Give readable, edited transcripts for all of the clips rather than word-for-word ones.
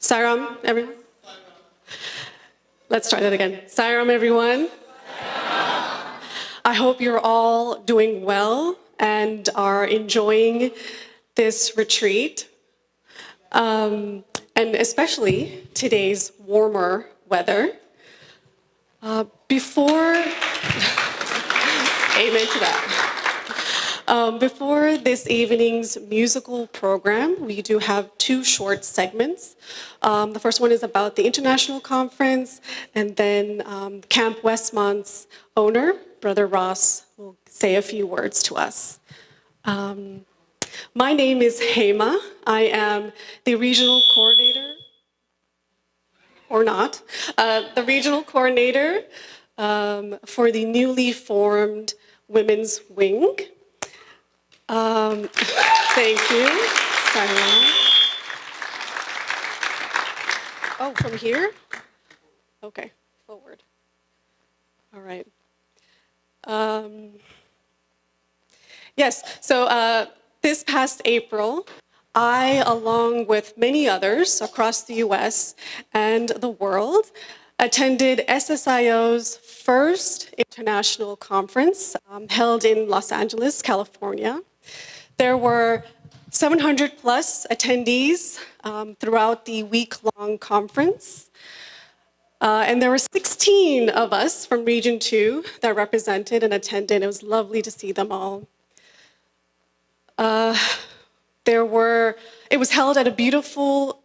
Sairam, everyone. Let's try that again. Sairam, everyone. I hope you're all doing well and are enjoying this retreat, and especially today's warmer weather. Before, amen to that. Before this evening's musical program, we do have two short segments. The first one is about the international conference, and then Camp Westmont's owner, Brother Ross, will say a few words to us. My name is Hema. I am the regional coordinator, or not, the regional coordinator for the newly formed Women's Wing. Thank you, Sarah. Oh, from here? Okay, forward. All right. Yes, so this past April, I, along with many others across the US and the world, attended SSIO's first international conference held in Los Angeles, California. There were 700 plus attendees throughout the week-long conference. And there were 16 of us from Region 2 that represented and attended. It was lovely to see them all. It was held at a beautiful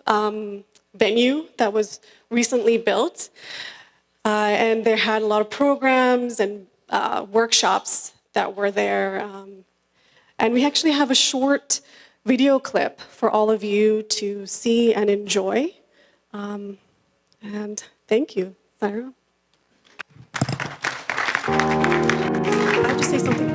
venue that was recently built. And they had a lot of programs and workshops that were there. And we actually have a short video clip for all of you to see and enjoy. And thank you, Sarah. I have to say something else.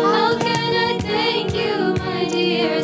How can I thank you, my dear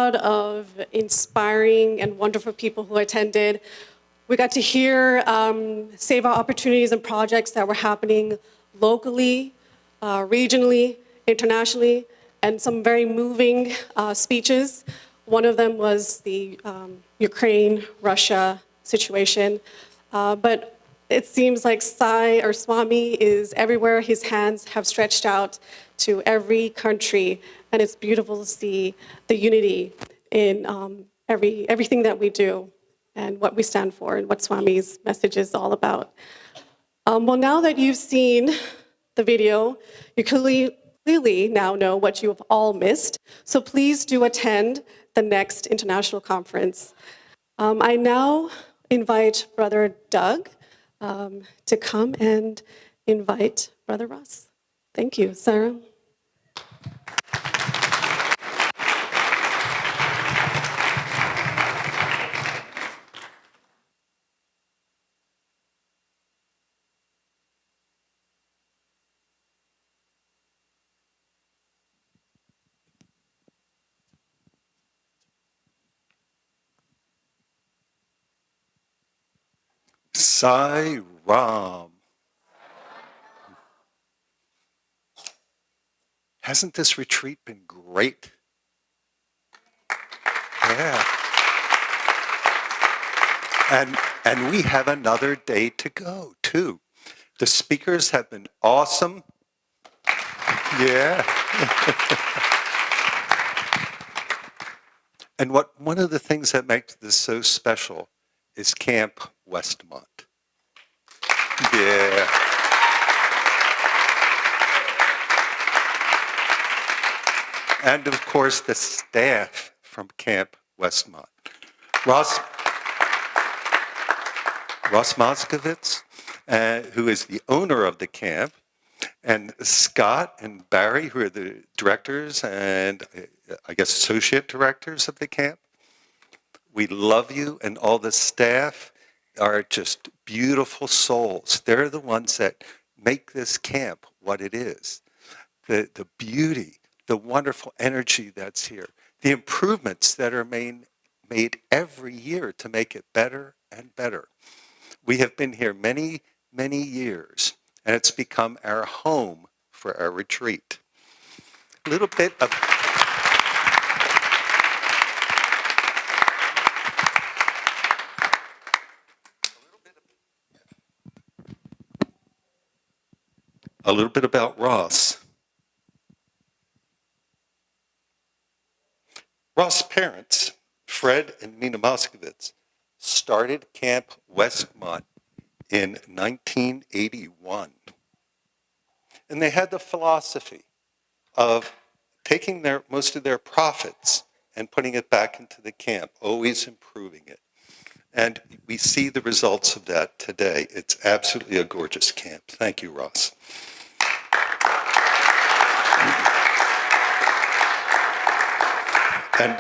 crowd of inspiring and wonderful people who attended. We got to hear Save Our Opportunities and projects that were happening locally, regionally, internationally, and some very moving speeches. One of them was the Ukraine-Russia situation. But it seems like Sai or Swami is everywhere. His hands have stretched out to every country, and it's beautiful to see the unity in everything that we do and what we stand for and what Swami's message is all about. Well, now that you've seen the video, you clearly now know what you have all missed. So please do attend the next international conference. I now invite Brother Doug to come and invite Brother Ross. Thank you, Sarah. Sai Ram. Hasn't this retreat been great? Yeah. And we have another day to go, too. The speakers have been awesome. Yeah. And one of the things that makes this so special is Camp Westmont. Yeah. And of course, the staff from Camp Westmont. Ross Moskowitz, who is the owner of the camp, and Scott and Barry, who are the directors and I guess associate directors of the camp. We love you, and all the staff are just beautiful souls. They're the ones that make this camp what it is. The beauty, the wonderful energy that's here, the improvements that are made every year to make it better and better. We have been here many, many years, and it's become our home for our retreat. A little bit about Ross. Ross' parents, Fred and Mina Moskowitz, started Camp Westmont in 1981. And they had the philosophy of taking most of their profits and putting it back into the camp, always improving it. And we see the results of that today. It's absolutely a gorgeous camp. Thank you, Ross. And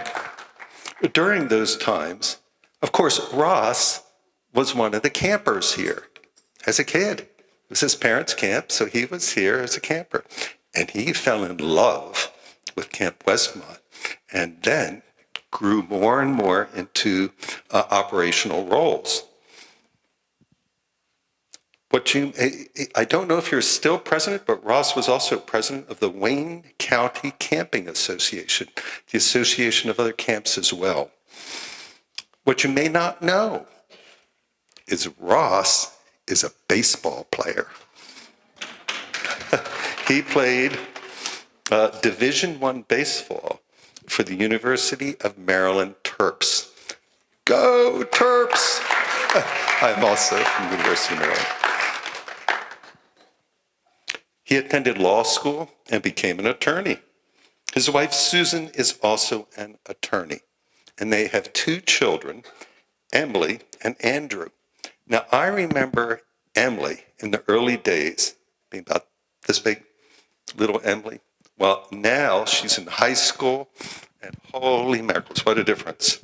during those times, of course, Ross was one of the campers here as a kid. It was his parents' camp, so he was here as a camper. And he fell in love with Camp Westmont and then grew more and more into operational roles. I don't know if you're still president, but Ross was also president of the Wayne County Camping Association, the association of other camps as well. What you may not know is Ross is a baseball player. He played Division I baseball for the University of Maryland Terps. Go Terps! I'm also from the University of Maryland. He attended law school and became an attorney. His wife, Susan, is also an attorney. And they have 2 children, Emily and Andrew. Now, I remember Emily in the early days, being about this big, little Emily. Well, now she's in high school, and holy mackerels, what a difference.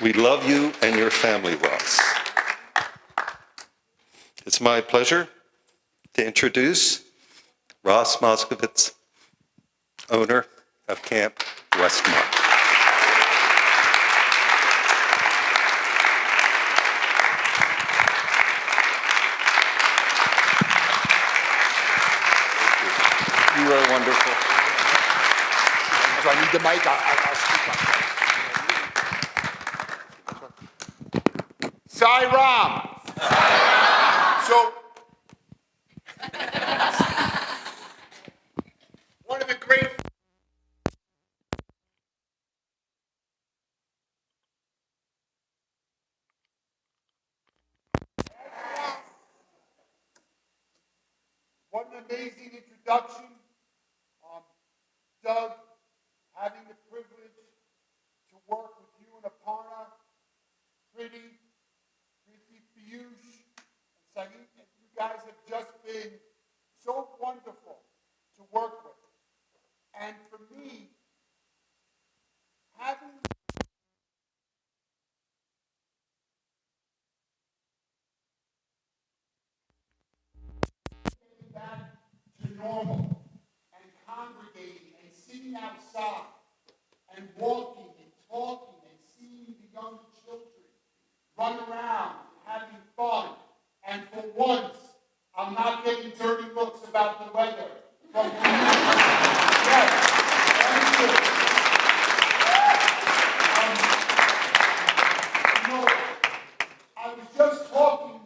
We love you and your family, Ross. It's my pleasure to introduce Ross Moskowitz, owner of Camp Westmark. You are wonderful. So I need the mic. I'll speak up. Sai Ram. So, one of the great what an amazing introduction. Doug, having the privilege to work with you and Aparna, Priti, Piyush, and Saeed, and you guys have just been so wonderful to work with. And for me, having getting back to normal and congregating and sitting outside and walking and talking and seeing the young children run around and having fun. And for once, I'm not getting dirty looks about the weather from you. Yes, thank you. You know, I was just talking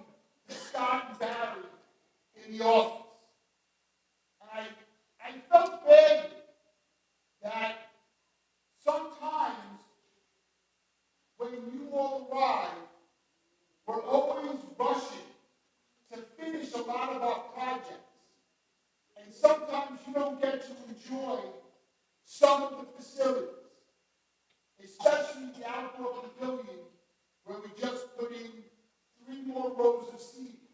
to Scott and Barry in the office, and I felt bad that sometimes when you all arrive, we're always rushing to finish a lot of our projects. And sometimes you don't get to enjoy some of the facilities, especially the outdoor pavilion where we just put in 3 more rows of seating.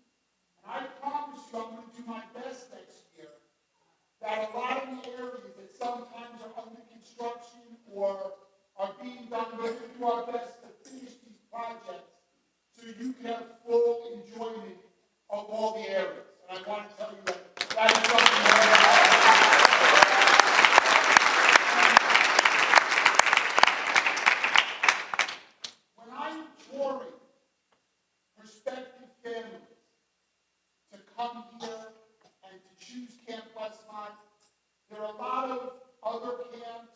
And I promise you I'm going to do my best next year that a lot of the areas that sometimes are under construction or are being done, we're going to do our best to finish these projects so you can have full enjoyment of all the areas. And I want to tell you that is something when I'm touring prospective families to come here and to choose Camp Westmont, there are a lot of other camps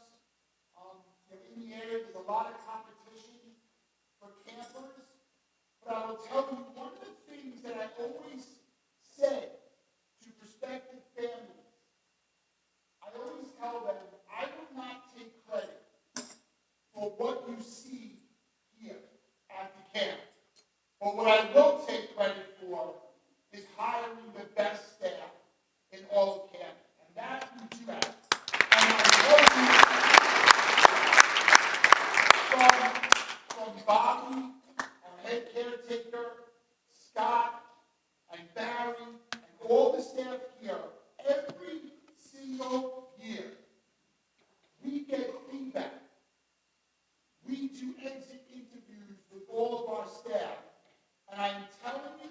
in the area. There's a lot of competition for campers. But I will tell you, one of the things that I always said to prospective families, I always tell them, I will not take credit for what you see here at the camp. But what I will take credit for is hiring the best staff in all of camp. And that we do have. And I know from Bobby, our head caretaker, Scott, and Barry, and all the staff here, every single year, we get feedback. We do exit interviews with all of our staff. And I'm telling you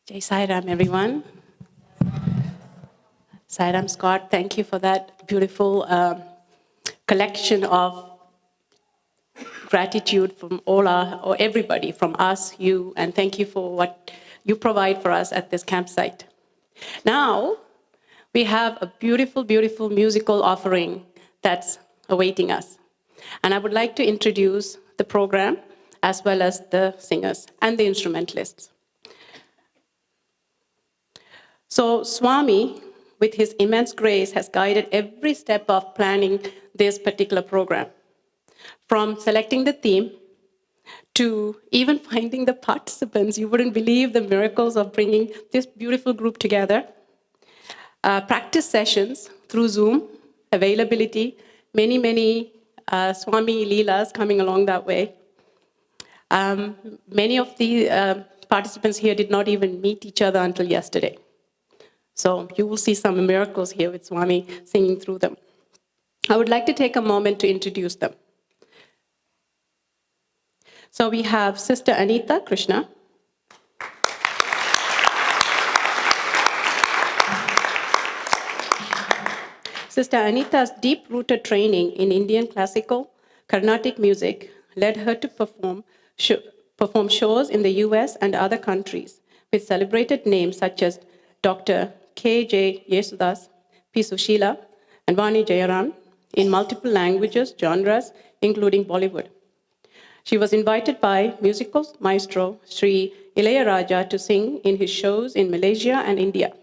Jai Sai Ram, everyone. Sai Ram, Scott, thank you for that beautiful collection of gratitude from or everybody, from us, you, and thank you for what you provide for us at this campsite. Now, we have a beautiful, beautiful musical offering that's awaiting us. And I would like to introduce the program as well as the singers and the instrumentalists. So Swami, with his immense grace, has guided every step of planning this particular program. From selecting the theme to even finding the participants. You wouldn't believe the miracles of bringing this beautiful group together. Practice sessions through Zoom, availability, many, many Swami Leelas coming along that way. Many of the participants here did not even meet each other until yesterday. So you will see some miracles here with Swami singing through them. I would like to take a moment to introduce them. So we have Sister Anita Krishna. Sister Anita's deep-rooted training in Indian classical Carnatic music led her to perform shows in the US and other countries with celebrated names such as Dr. K.J. Yesudas, P. Sushila, and Vani Jayaram in multiple languages, genres, including Bollywood. She was invited by musical maestro Sri Ilayaraja to sing in his shows in Malaysia and India.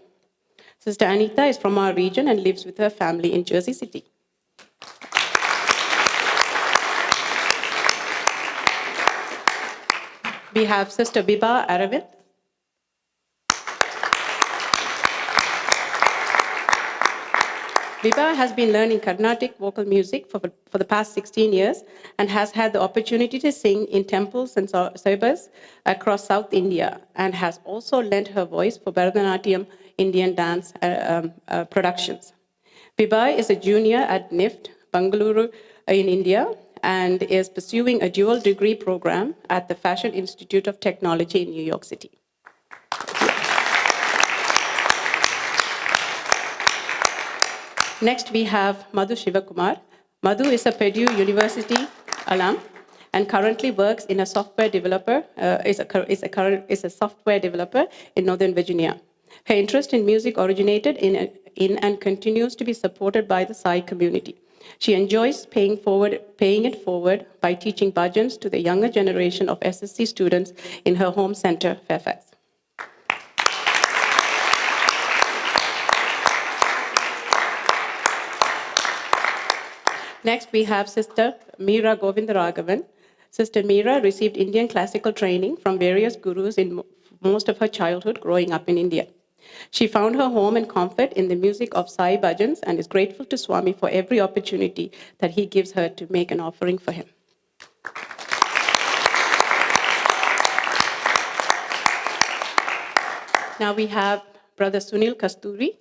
Sister Anita is from our region and lives with her family in Jersey City. We have Sister Biba Aravind. Biba has been learning Carnatic vocal music for the past 16 years and has had the opportunity to sing in temples and sabas across South India, and has also lent her voice for Bharatanatyam Indian dance productions. Biba is a junior at NIFT, Bangalore in India, and is pursuing a dual degree program at the Fashion Institute of Technology in New York City. Next, we have Madhu Shivakumar. Madhu is a Purdue University alum and currently works in a software developer, is a software developer in Northern Virginia. Her interest in music originated in and continues to be supported by the Sai community. She enjoys paying it forward by teaching bhajans to the younger generation of SSC students in her home center, Fairfax. Next, we have Sister Meera Govindaraghavan. Sister Meera received Indian classical training from various gurus in most of her childhood growing up in India. She found her home and comfort in the music of Sai bhajans and is grateful to Swami for every opportunity that he gives her to make an offering for him. Now we have Brother Sunil Kasturi.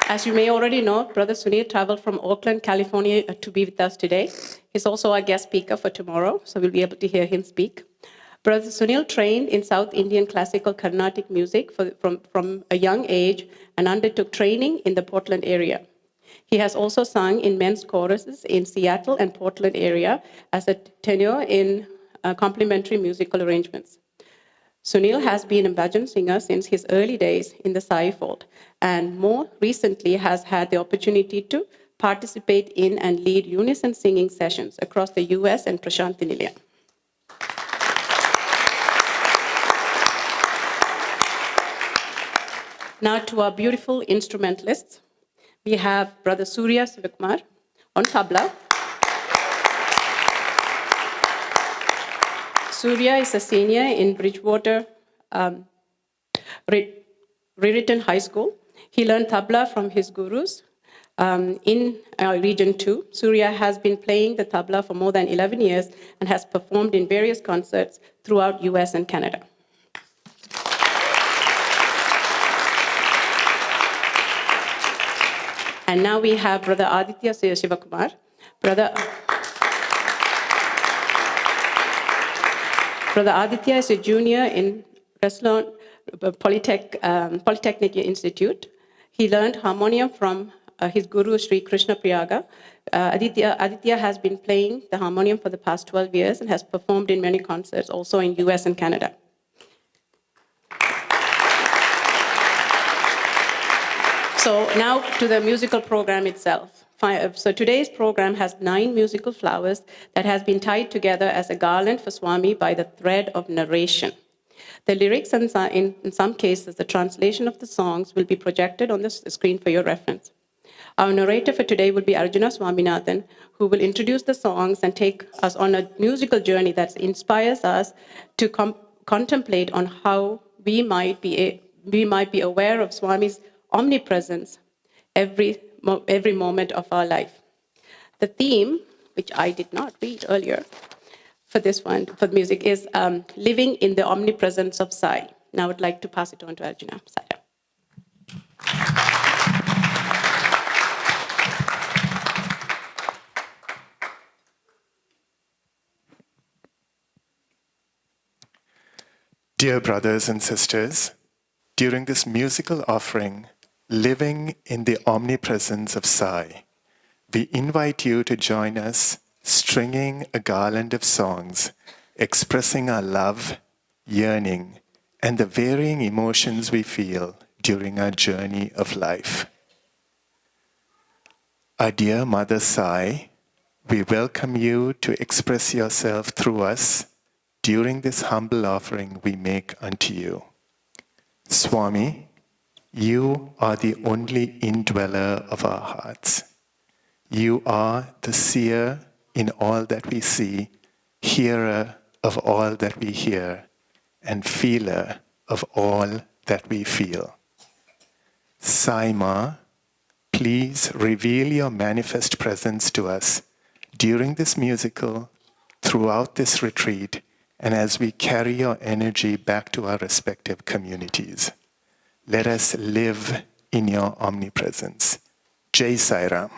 As you may already know, Brother Sunil traveled from Oakland, California to be with us today. He's also our guest speaker for tomorrow, so we'll be able to hear him speak. Brother Sunil trained in South Indian classical Carnatic music from a young age and undertook training in the Portland area. He has also sung in men's choruses in Seattle and Portland area as a tenor in complementary musical arrangements. Sunil has been a bhajan singer since his early days in the Sai fold, and more recently has had the opportunity to participate in and lead unison singing sessions across the US and Prashanthi Nilayam. Now to our beautiful instrumentalists. We have Brother Surya Sivakumar on tabla. Surya is a senior in Bridgewater Raritan High School. He learned tabla from his gurus in Region 2. Surya has been playing the tabla for more than 11 years and has performed in various concerts throughout US and Canada. And now we have Brother Aditya Sivakumar. Brother Aditya is a junior in Reslon Polytechnic Institute. He learned harmonium from his guru, Sri Krishna Priyaga. Aditya has been playing the harmonium for the past 12 years and has performed in many concerts, also in US and Canada. So now to the musical program itself. So today's program has 9 musical flowers that has been tied together as a garland for Swami by the thread of narration. The lyrics and in some cases, the translation of the songs will be projected on the screen for your reference. Our narrator for today will be Arjuna Swaminathan, who will introduce the songs and take us on a musical journey that inspires us to contemplate on how we might be aware of Swami's omnipresence every moment of our life. The theme, which I did not read earlier for this one, for the music, is living in the omnipresence of Sai. Now I would like to pass it on to Arjuna. Sai. Dear brothers and sisters, during this musical offering, Living in the Omnipresence of Sai, we invite you to join us stringing a garland of songs, expressing our love, yearning, and the varying emotions we feel during our journey of life. Our dear Mother Sai, we welcome you to express yourself through us during this humble offering we make unto you. Swami, you are the only indweller of our hearts. You are the seer in all that we see, hearer of all that we hear, and feeler of all that we feel. Sai Ma, please reveal your manifest presence to us during this musical, throughout this retreat, and as we carry your energy back to our respective communities. Let us live in your omnipresence. Jai Sai Ram.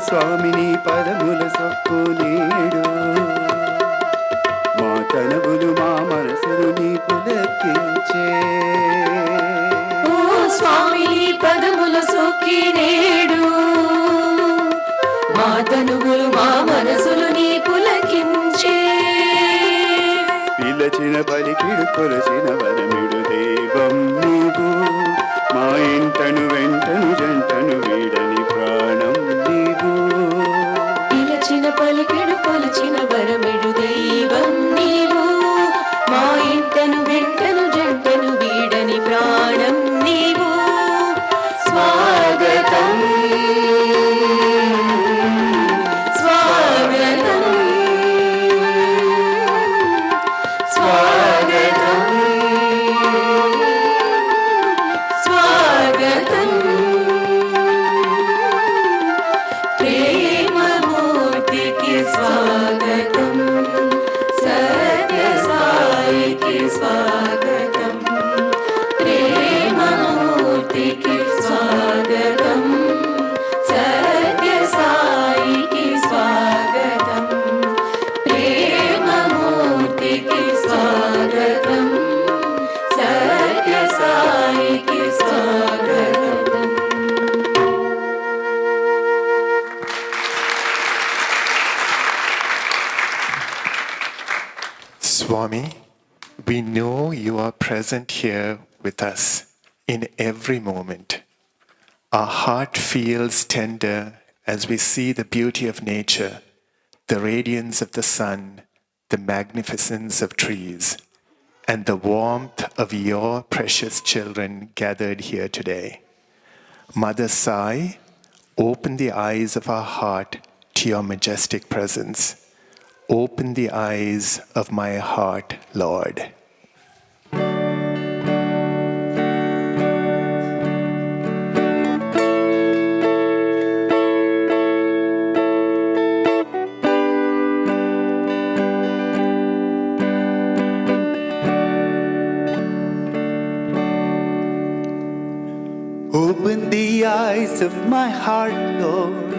స్వామిని పదముల సొక్కు నీడు మా తనవులు మా మనసులు నీ పులకించే ఓ స్వామిని పదముల సొక్కి నేడు మా తనువులు మా మనసులు నీ పులకించే పిలచిన పలికిడు కొలచిన వరమిడు దేవం నీవు మా ఇంటను వెంటను జంటను వీడని ప్రాణం నీవు పిలచిన పలికిడు కొలచిన వరమిడు దైవం నీవు మా ఇంటను వెంటను జంటను వీడని ప్రాణం నీవు ప్రేమమూర్తికి స్వాగతం సత్యసాయికి స్వాగతం ప్రేమమూర్తికి స్వాగతం సత్యసాయికి స్వాగతం. Swami, we know you are present here with us in every moment. Our heart feels tender as we see the beauty of nature, the radiance of the sun, the magnificence of trees, and the warmth of your precious children gathered here today. Mother Sai, open the eyes of our heart to your majestic presence. Open the eyes of my heart, Lord. Open the eyes of my heart, Lord.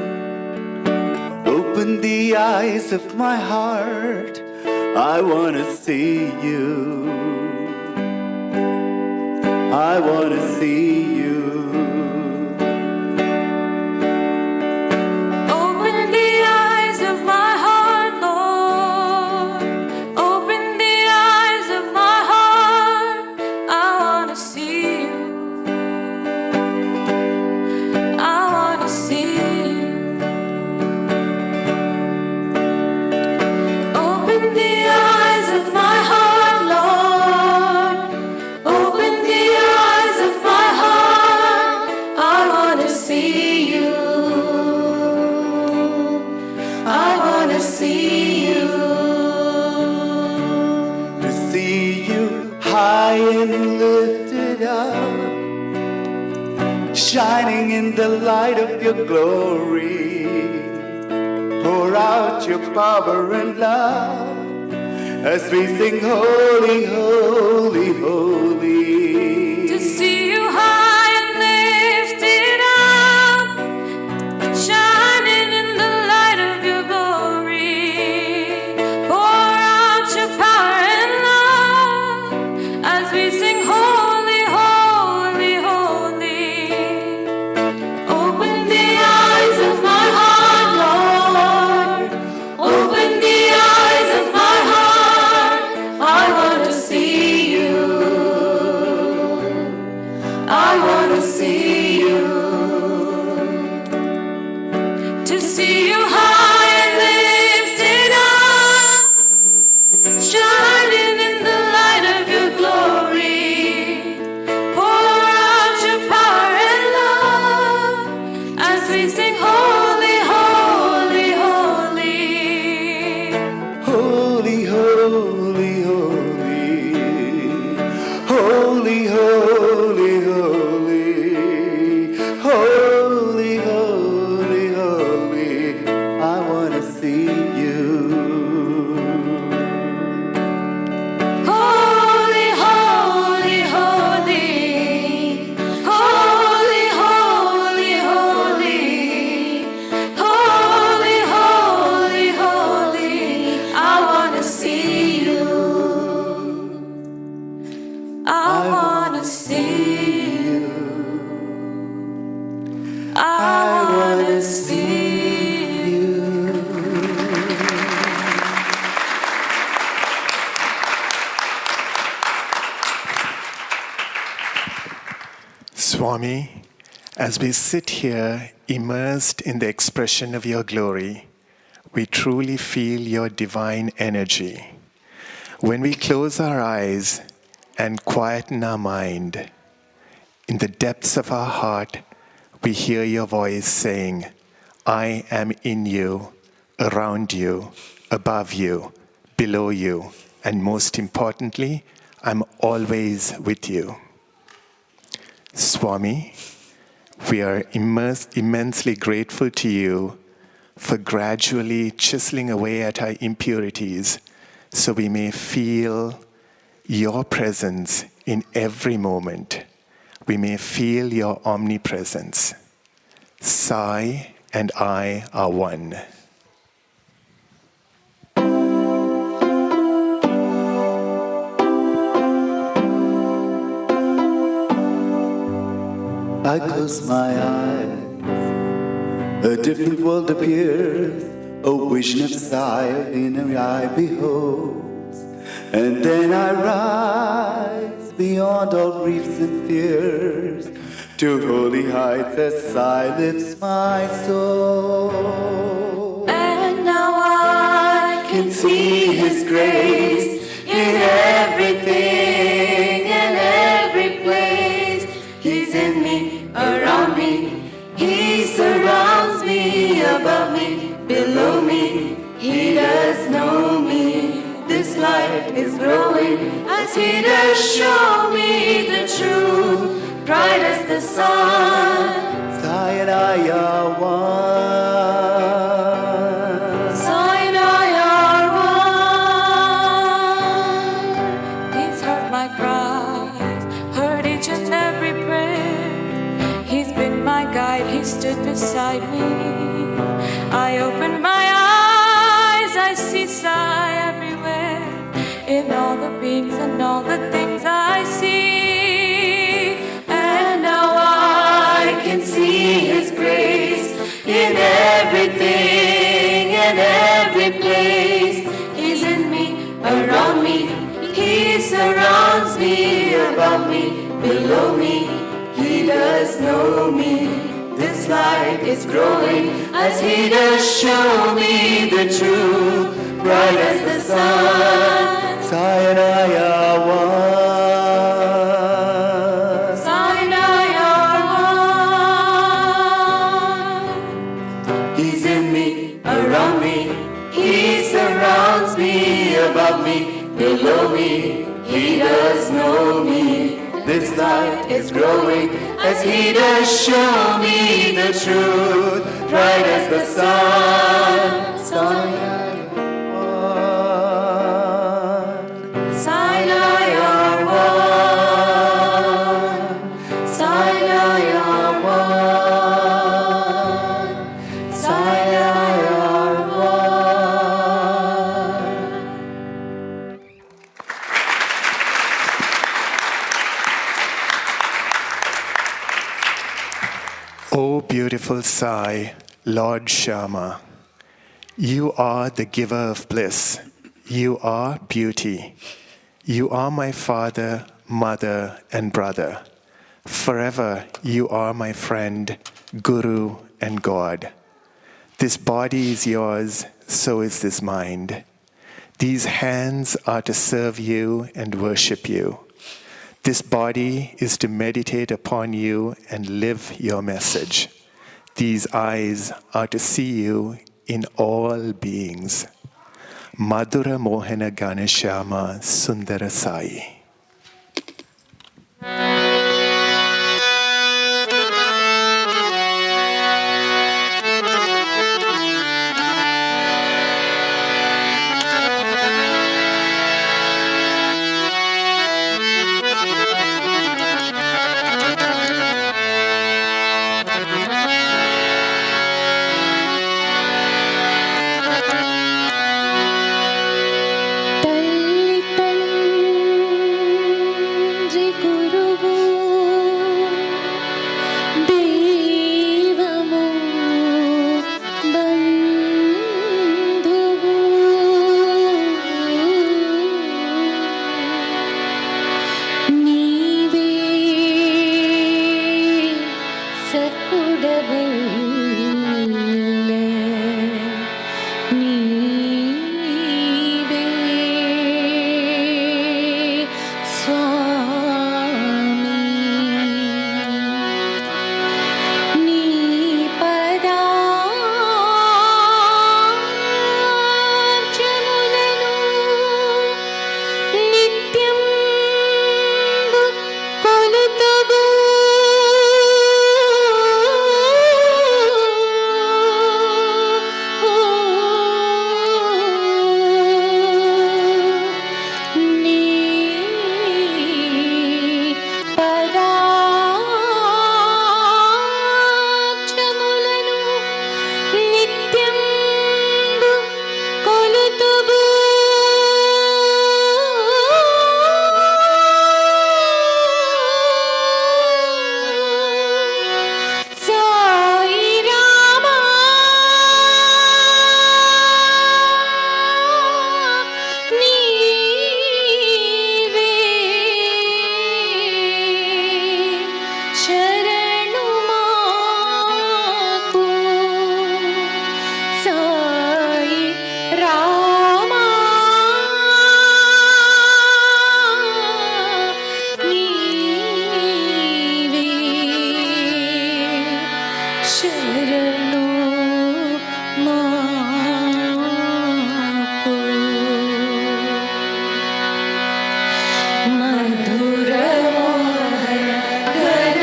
Open the eyes of my heart. I want to see you. I want to see you. Open the eyes of my heart, Lord. Open the eyes of my heart. I want to see you. I want to see you. Open the eyes of my heart, Lord. Open the eyes of my heart. I want to see you. I want to see you. To see you high and lifted up, shining in the light of your glory. Pour out your power and love as we sing holy, holy, holy. To see you high and lifted up, shining in the light of your glory. Pour out your power and love as we sing holy, holy, holy. Open the eyes of my heart, Lord. Open the eyes of my heart. I want to see you. I want to see you. To see you high and lifted up, shining in the light of your glory. Pour out your power and love as we sing holy, holy, holy. Holy, holy, holy. Holy, holy, holy. Holy, holy, holy. I want to see you. Holy, holy, holy. Holy, holy, holy. Holy, holy, holy. I want to see you. I want to see you. I want to see you. Swami, as we sit here immersed in the expression of your glory, we truly feel your divine energy. When we close our eyes and quieten our mind, in the depths of our heart, we hear your voice saying, I am in you, around you, above you, below you, and most importantly, I'm always with you. Swami, we are immensely grateful to you for gradually chiseling away at our impurities so we may feel your presence in every moment. we may feel your omnipresence. Sai and I are one. I close my eyes, a different world appears, a vision of Sai in a eye beholds, and then I rise beyond all griefs and fears, to holy heights as Sai lifts my soul. And now I can see His grace in everything and every place. He's in me, around me, He surrounds me, above me, below me. He does know me. This light is growing as He does show me the truth, bright as the sun. Sai and I are one. Sai and I are one. He's heard my cries, heard each and every prayer. He's been my guide, He stood beside me. I open my eyes, I see Sai everywhere, in all the beings and all the things I see. And now I can see His grace in everything and every place. He's in me, around me, He surrounds me, above me, below me. He does know me. This light is growing as He does show me the truth, bright as the sun. Sai and I are one. Sai and I are one. He's in me, around me, He surrounds me, above me, below me. He does know me. This light is growing as He does show me the truth, bright as the sun. Sai and I are one. Sai and I are one. Sai and I are one. Sai and I are one. O beautiful Sai, Lord Shama, you are the giver of bliss. You are beauty. You are my father, mother, and brother. Forever you are my friend, guru, and God. This body is yours, so is this mind. These hands are to serve you and worship you. This body is to meditate upon you and live your message. These eyes are to see you in all beings. Madhura Mohana Ganeshama Sundara Sai. తల్లి తండ్రి గురువు शरणों मापो मधुर मोहन घन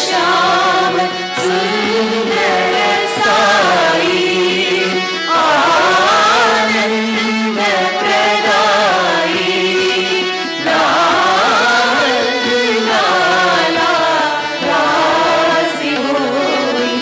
श्याम सुंदर साई आनंद प्रदाई लाल लाला रासी होई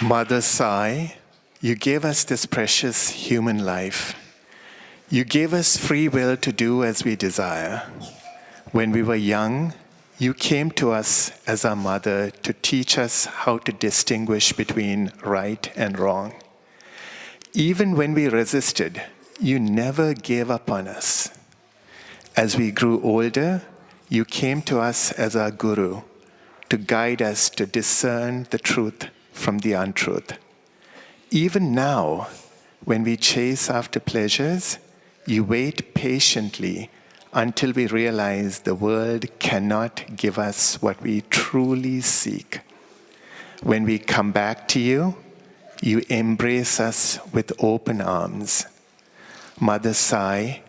Mother Sai, you gave us this precious human life. You gave us free will to do as we desire. When we were young, you came to us as our mother to teach us how to distinguish between right and wrong. Even when we resisted, you never gave up on us. As we grew older, you came to us as our guru to guide us to discern the truth from the untruth. Even now, when we chase after pleasures, you wait patiently until we realize the world cannot give us what we truly seek. When we come back to you, you embrace us with open arms. Mother Sai,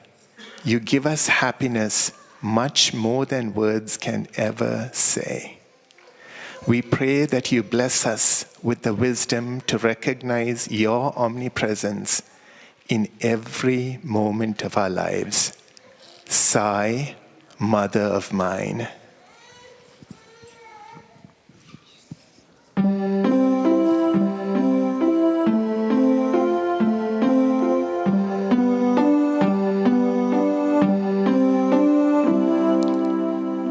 you give us happiness much more than words can ever say. We pray that you bless us with the wisdom to recognize your omnipresence in every moment of our lives. Sai, Mother of mine.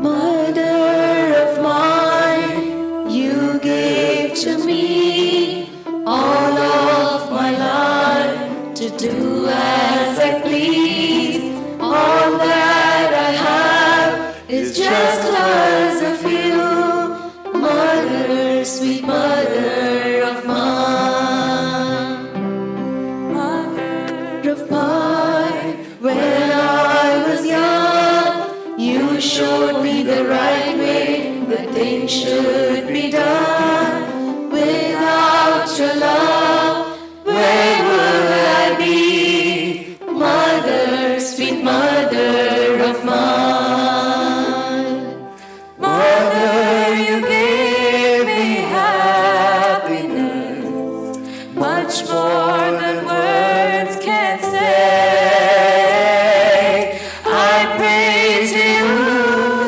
Mother of mine, you gave to me all of my life to do as I please. All that I have is just 'cause of you. Mother, sweet mother of mine. Mother of mine, when I was young, you showed me the right way that things should be done. Without your love, where would I be? Mother, sweet mother of mine. Mother, you gave me happiness, much more than words can say. I pray to you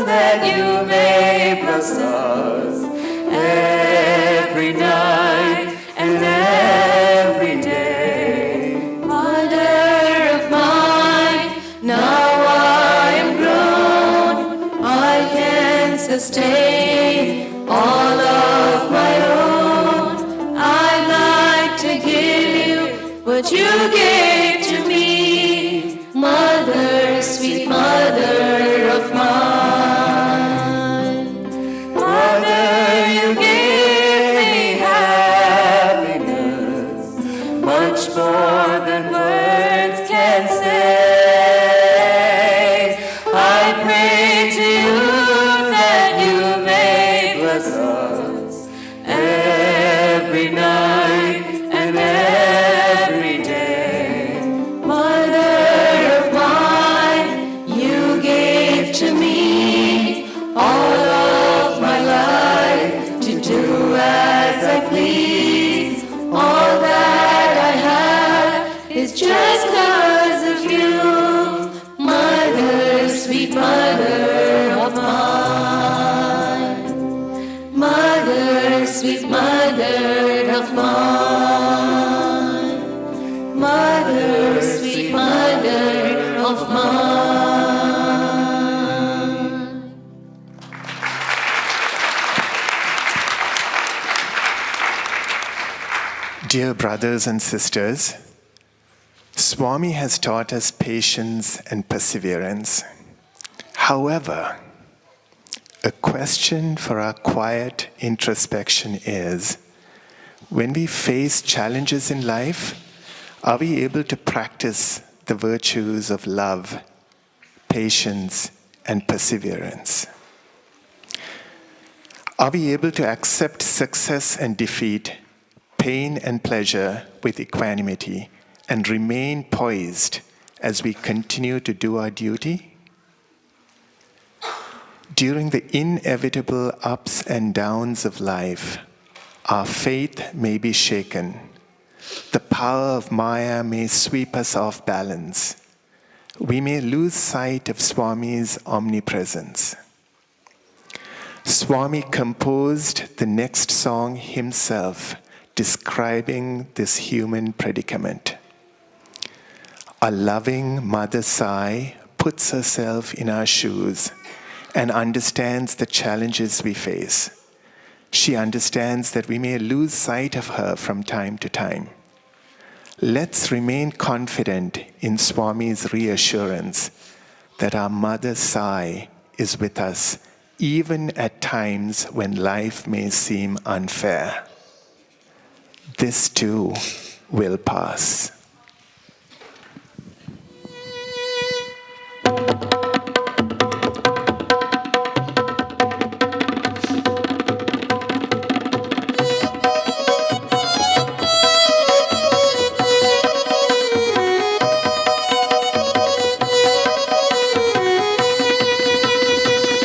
that you may bless us every night and every day. Mother of mine, now I am grown, I can sustain all of my own. I'd like to give you what you gave to me. Mother, sweet mother of mine. Mother, you gave me happiness, much more than words can say. I pray to you that you may bless us every night and every day. Mother of mine, you gave to me all of my life to do as I please. All that I have is just 'cause of you. Mother, sweet mother of mine. Mother, sweet mother of mine. Mother, sweet mother of mine. Dear brothers and sisters, Swami has taught us patience and perseverance. However, a question for our quiet introspection is, when we face challenges in life, are we able to practice the virtues of love, patience, and perseverance? Are we able to accept success and defeat, pain and pleasure with equanimity, and remain poised as we continue to do our duty? During the inevitable ups and downs of life, our faith may be shaken. The power of Maya may sweep us off balance. We may lose sight of Swami's omnipresence. Swami composed the next song himself describing this human predicament. A loving Mother Sai puts herself in our shoes and understands the challenges we face. She understands that we may lose sight of her from time to time. Let's remain confident in Swami's reassurance that our Mother Sai is with us, even at times when life may seem unfair. This too will pass.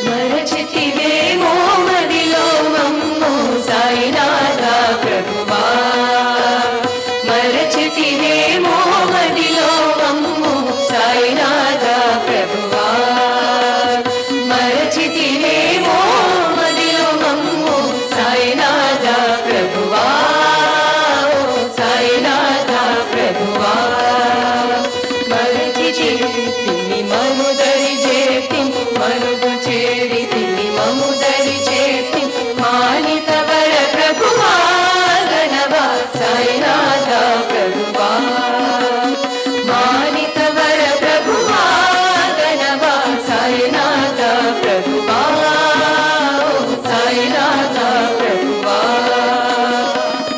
మరచితివేమో మదిలో మమ్ము సాయినాథ ప్రభువా, మరచితివేమో మదిలో మమ్ము సాయినాథ ప్రభువా, మరచితివేమో మదిలో మమ్ము సాయినాథ ప్రభువా, సాయినాథ ప్రభువా, మరచితిని మనుదరి చేతి మరుగు చేరి తిని మముదరి చేతి మానితవర ప్రభువా గణవా సాయినాథ ప్రభువా, మానితవర ప్రభువా గణవా సాయినాథ ప్రభువా, సాయినాథ ప్రభువా,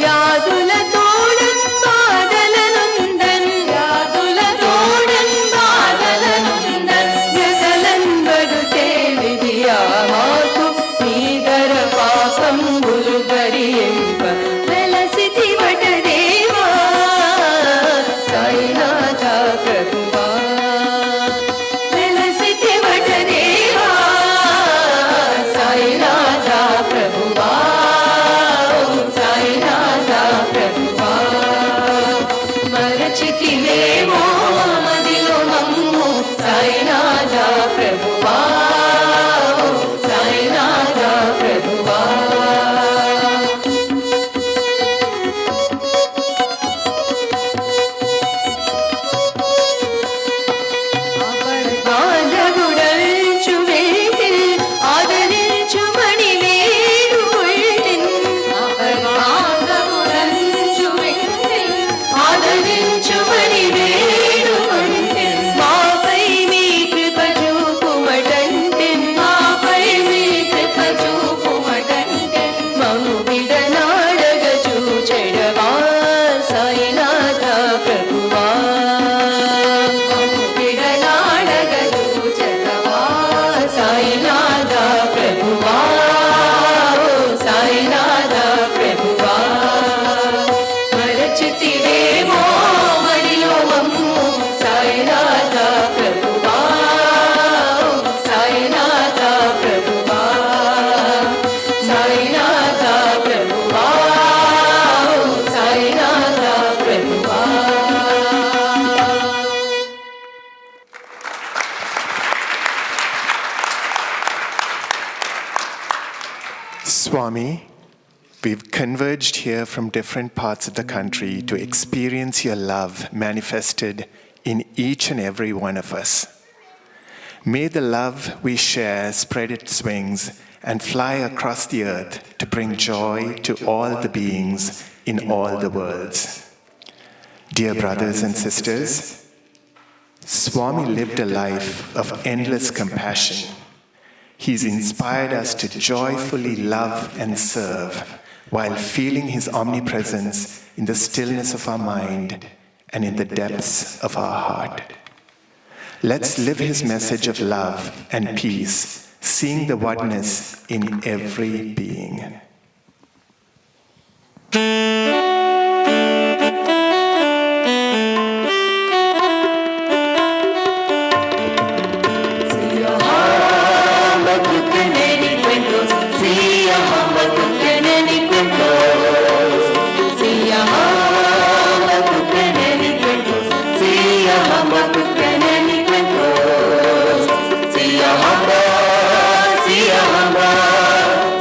వ్యాధుల తోడన్ బాధలనుందన్, వ్యాధుల తోడన్ బాధలనుందన్, వ్యధలంబడు తేవిదియా మాకు నీదర పాపంబులు భరింప వెలసితివట దేవా సాయినాథ ప్రభువా, వెలసితివట దేవా సాయినాథ ప్రభువా, సాయినాథ ప్రభువా, మరచితివేమో మదిలో మమ్ము సాయినాథ ప్రభువా, సాయినాథ ప్రభువా. బాధగుడంచు వేటిల్ ఆదరించు మణి వేడు ఉల్టిన్, బాధగుడంచు వేటిల్ ఆదరించు మణి వేడు ఉల్టిన్, మాపై మీ కృప చూపుమటంటిన్, మాపై మీ కృప చూపుమటంటిన్, మము విడనాడగ చూచెడవా సాయినాథ ప్రభువా, మము విడనాడగ చూచెడవా సాయినాథ ప్రభువా, సాయినాథ ప్రభువా, మరచితివేమో మదిలో మమ్ము సాయినాథ ప్రభువా, సాయినాథ ప్రభువా, సాయినాథ ప్రభువా, సాయినాథ ప్రభువా. Swami, we've converged here from different parts of the country to experience your love manifested in each and every one of us. May the love we share spread its wings and fly across the earth to bring joy to all the beings in all the worlds. Dear brothers and sisters, Swami lived a life of endless compassion. He's inspired us to joyfully love and serve while feeling his omnipresence in the stillness of our mind and in the depths of our heart. Let's live his message of love and peace, seeing the oneness in every being.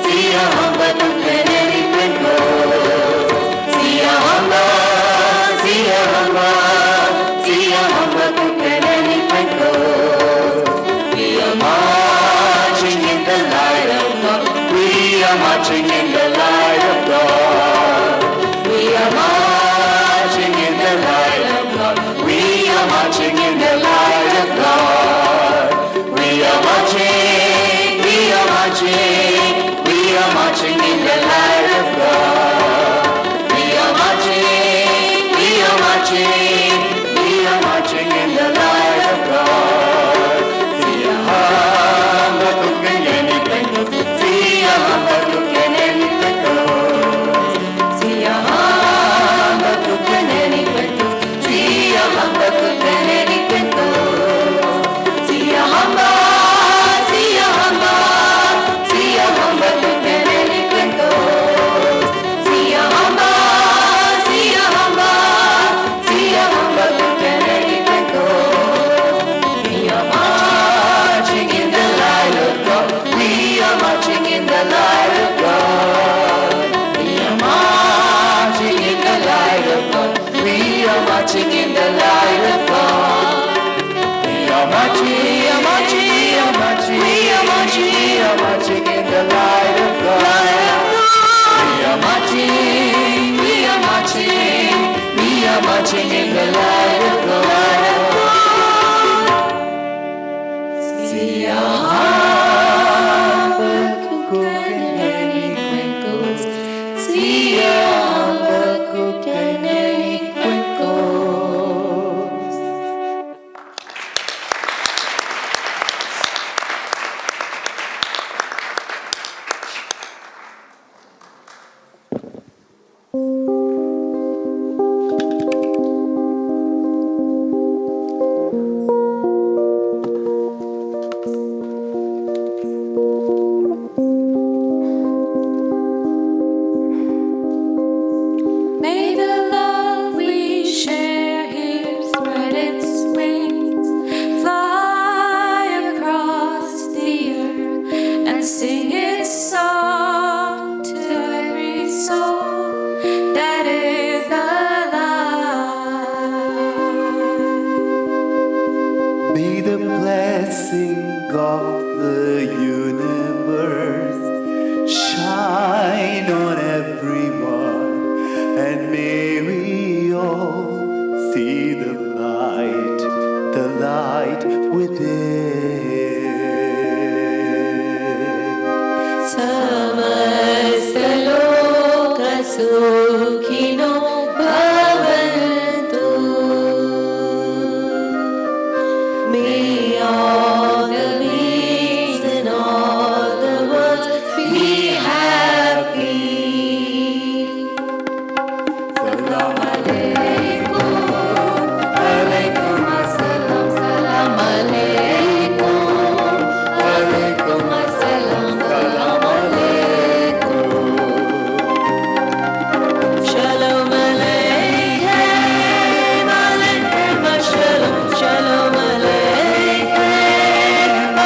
See ya, marching in the light of God. Siya hamba kukanyani kwento, siya hamba kukanyani kwento, siya hamba kukanyani kwento, siya hamba kukanyani kwento, siya hamba, siya hamba, siya hamba kukanyani kwento, siya hamba, siya hamba, siya hamba kukanyani kwento. We are marching in the light of God. We are marching in the light of God. We are marching in the light of God. We are marching in the light of God. We are marching, we are marching, we are marching, we are marching, we are marching in the light of God. We are marching, we are marching, we are marching in the light of God. Siya hamba kukanyani kwento, siya hamba kukanyani kwento. May the love we share here spread its wings, fly across the earth, and sing its song to every soul that is alive. May the blessing of the universe shine on everyone, and may we all see the light within. Samasta loka sukhino bhavantu. May all the beings in all the world be happy. Salam alaikum, alaikum assalam, salam alaikum, alaikum assalam, salam alaikum. Shalom aleichem, aleichem ashalom, shalom aleichem,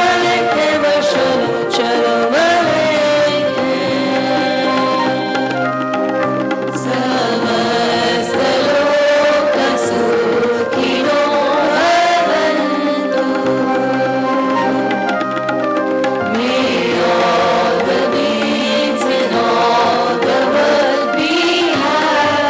aleichem ashalom, shalom aleichem. Samasta loka sukhino bhavantu. May all the beings in all the world be happy.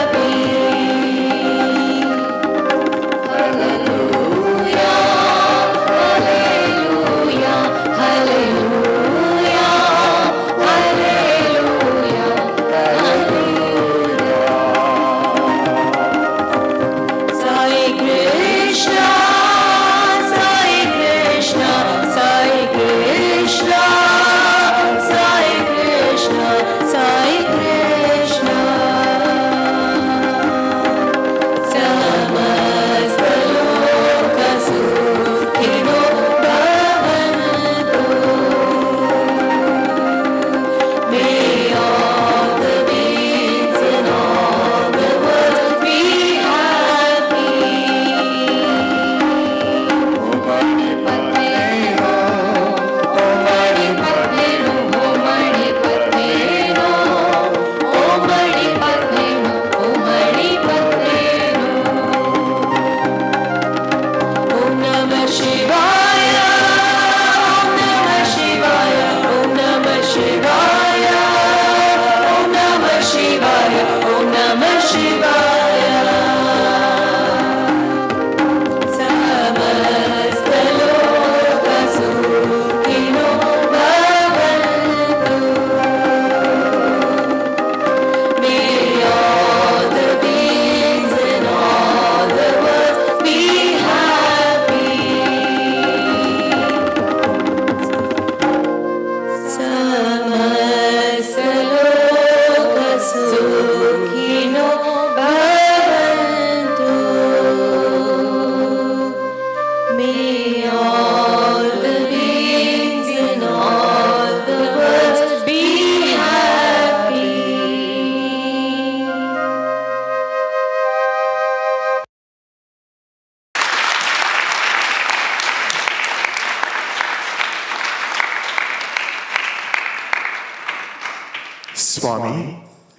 Swami,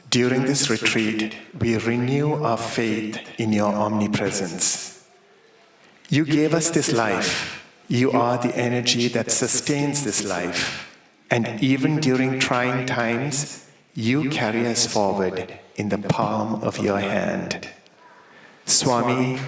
during this retreat, we renew our faith in your omnipresence. You gave us this life. You are the energy that sustains this life. And even during trying times, you carry us forward in the palm of your hand. Swami,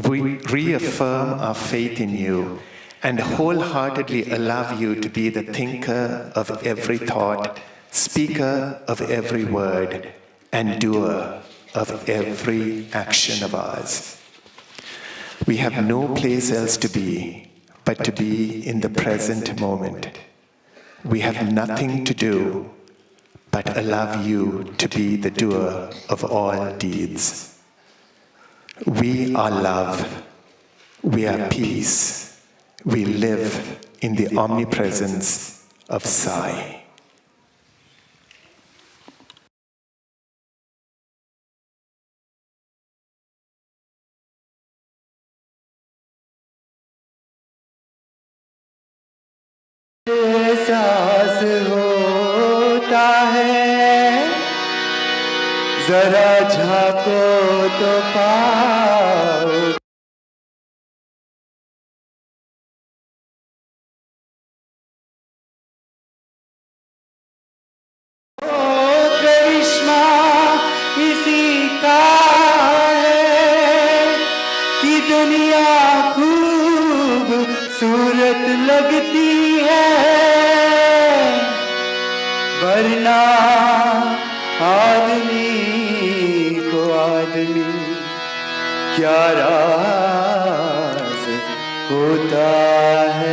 we reaffirm our faith in you and wholeheartedly allow you to be the thinker of every thought, speaker of every word, and doer of every action of ours. We have no place else to be but to be in the present moment. We have nothing to do but allow you to be the doer of all deeds. We are love. We are peace. We live in the omnipresence of Sai. एहसास होता है जरा झांको तो पाओ करिश्मा इसी का है कि दुनिया खूब सूरत लगती है वरना आदमी को आदमी क्या राज होता है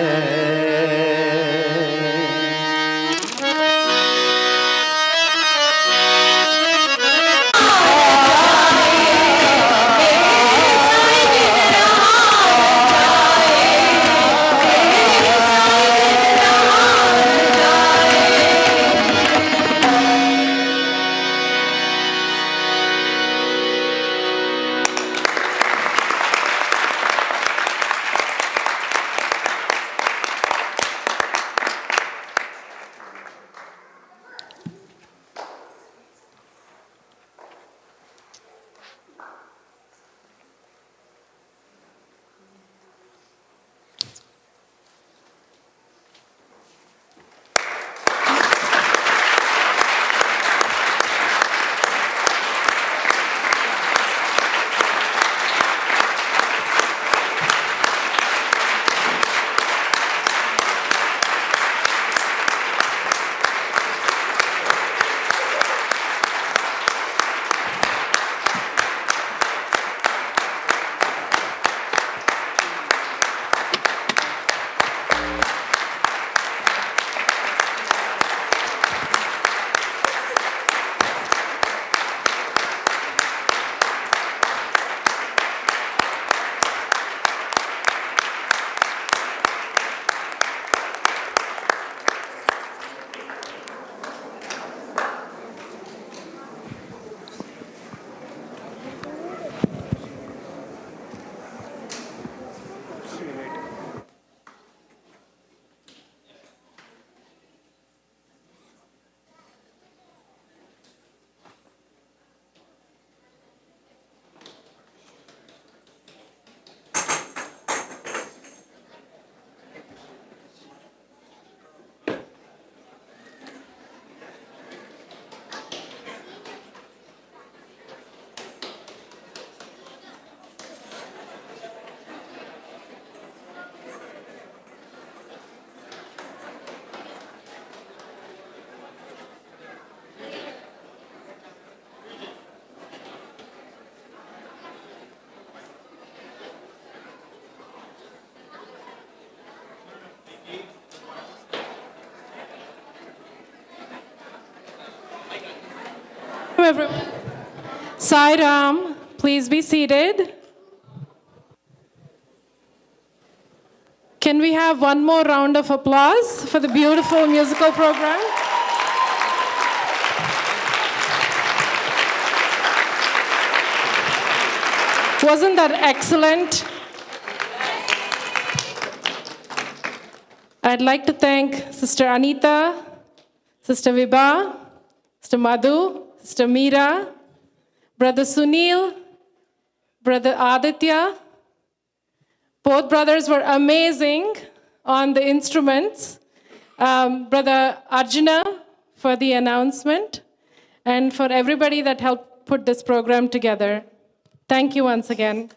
Everyone. Sai Ram, please be seated. Can we have one more round of applause for the beautiful musical program? Wasn't that excellent? I'd like to thank Sister Anita, Sister Vibha, Sister Madhu, Sister Meera, Brother Sunil, Brother Aditya. Both brothers were amazing on the instruments. Brother Arjuna for the announcement, and for everybody that helped put this program together. Thank you once again.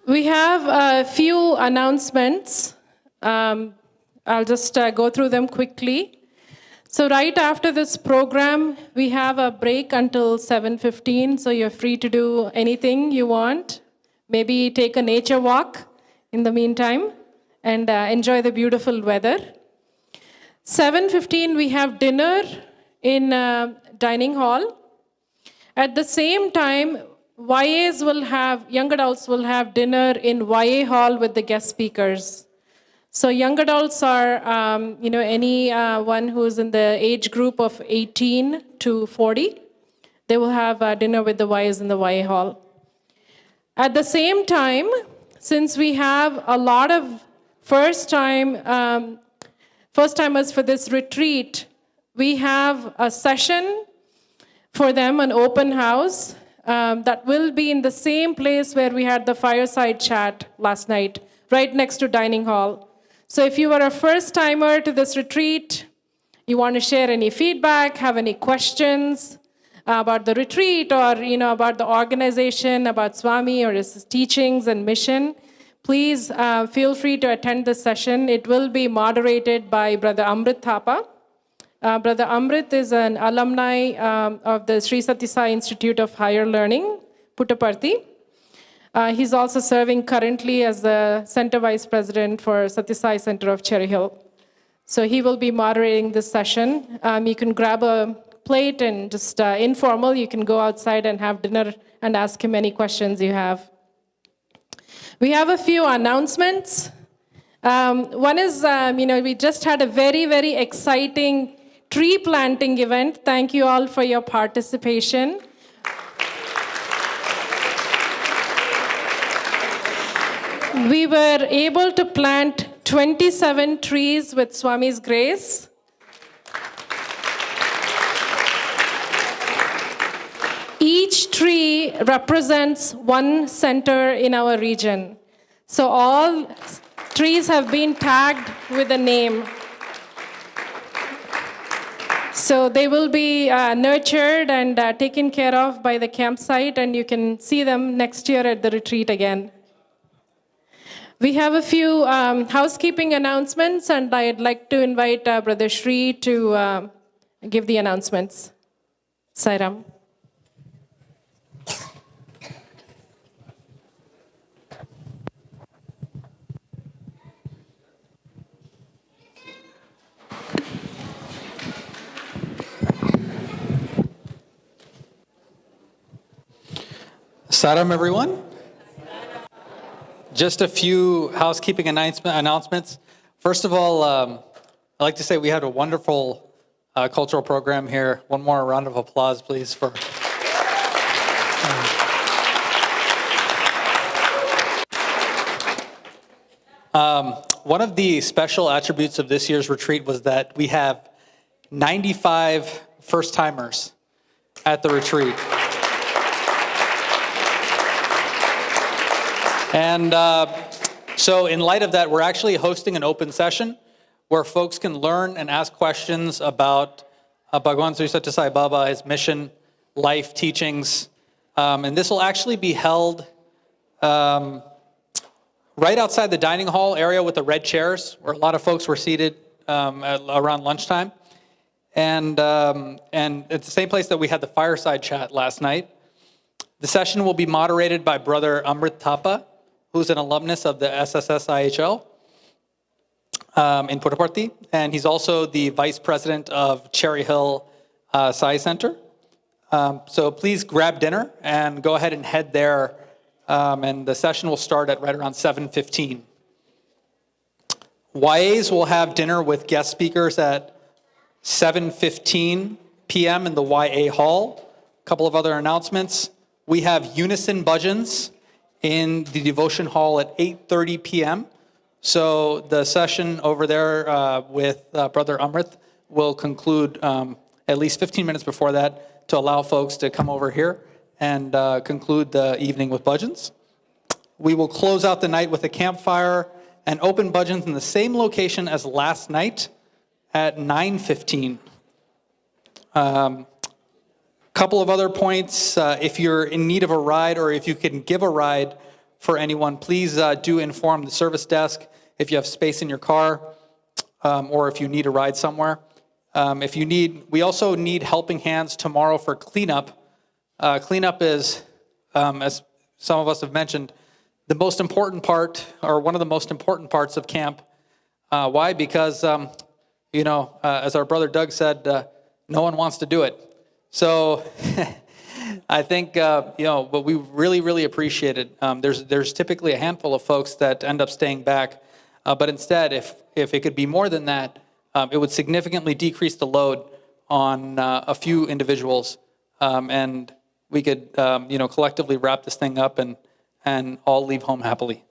We have a few announcements. I'll just go through them quickly. So right after this program, we have a break until 7:15, so you're free to do anything you want. Maybe take a nature walk in the meantime and enjoy the beautiful weather. 7:15, we have dinner in dining hall. At the same time, YAs will have, young adults will have dinner in YA hall with the guest speakers. So young adults are, anyone who's in the age group of 18 to 40. They will have dinner with the YAs in the YA hall. At the same time, since we have a lot of first-timers for this retreat, we have a session for them, an open house, that will be in the same place where we had the fireside chat last night, right next to dining hall. So if you are a first-timer to this retreat, you want to share any feedback, have any questions about the retreat or about the organization, about Swami or his teachings and mission, please feel free to attend this session. It will be moderated by Brother Amrit Thapa. Brother Amrit is an alumni of the Sri Sathya Sai Institute of Higher Learning, Puttaparthi. He's also serving currently as the Center Vice President for Sathya Sai Center of Cherry Hill. So he will be moderating this session. You can grab a plate and just informal, you can go outside and have dinner and ask him any questions you have. We have a few announcements. One is, we just had a very, very exciting tree planting event. Thank you all for your participation. We were able to plant 27 trees with Swami's grace. Each tree represents one center in our region. So all trees have been tagged with a name. So they will be nurtured and taken care of by the campsite, and you can see them next year at the retreat again. We have a few housekeeping announcements, and I'd like to invite Brother Shri to give the announcements. Sairam. Saram, everyone. Just a few housekeeping announcements. First of all, I'd like to say we had a wonderful cultural program here. One more round of applause, please, for. One of the special attributes of this year's retreat was that we have 95 first-timers at the retreat. And so in light of that, we're actually hosting an open session where folks can learn and ask questions about Bhagwan Sri Sathya Sai Baba, his mission, life, teachings. And this will actually be held right outside the dining hall area with the red chairs, where a lot of folks were seated around lunchtime. And it's the same place that we had the fireside chat last night. The session will be moderated by Brother Amrit Thapa, who's an alumnus of the SSSIHL in Puttaparthi, and he's also the vice president of Cherry Hill Sai Center. So please grab dinner and go ahead and head there, and the session will start at right around 7:15. YAs will have dinner with guest speakers at 7:15 p.m. in the YA hall. A couple of other announcements. We have unison bhajans in the devotion hall at 8:30 p.m. So the session over there with Brother Amrit will conclude at least 15 minutes before that to allow folks to come over here and conclude the evening with budgeons. We will close out the night with a campfire and open budgeons in the same location as last night at 9:15. Couple of other points. If you're in need of a ride or if you can give a ride for anyone, please do inform the service desk if you have space in your car or if you need a ride somewhere. We also need helping hands tomorrow for cleanup. Cleanup is, as some of us have mentioned, the most important part, or one of the most important parts of camp. Why? Because, as our brother Doug said, no one wants to do it. So I think, but we really, really appreciate it. There's typically a handful of folks that end up staying back. But instead, if it could be more than that, it would significantly decrease the load on a few individuals. And we could, collectively wrap this thing up and all leave home happily.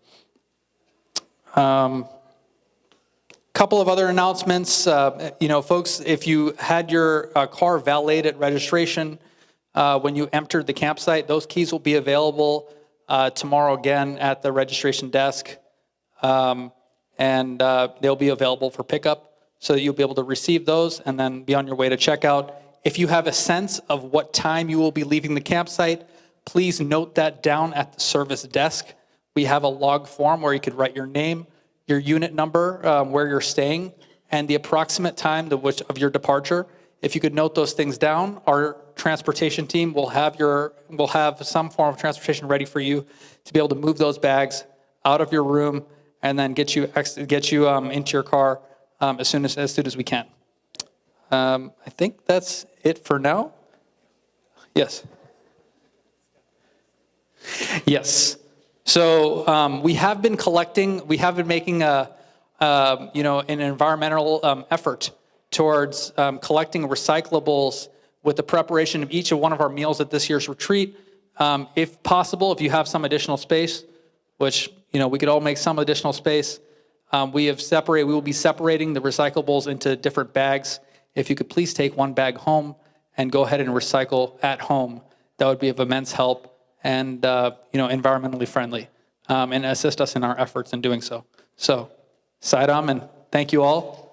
Couple of other announcements. Folks, if you had your car valeted at registration when you entered the campsite, those keys will be available tomorrow again at the registration desk. And they'll be available for pickup so that you'll be able to receive those and then be on your way to checkout. If you have a sense of what time you will be leaving the campsite, please note that down at the service desk. We have a log form where you could write your name, your unit number, where you're staying, and the approximate time of your departure. If you could note those things down, our transportation team will have some form of transportation ready for you to be able to move those bags out of your room and then get you into your car as soon as we can. I think that's it for now. Yes. Yes. So we have been making an environmental effort towards collecting recyclables with the preparation of each of one of our meals at this year's retreat. If possible, if you have some additional space, which we could all make some additional space, we will be separating the recyclables into different bags. If you could please take one bag home and go ahead and recycle at home, that would be of immense help and environmentally friendly, and assist us in our efforts in doing so. So, Saidam, and thank you all.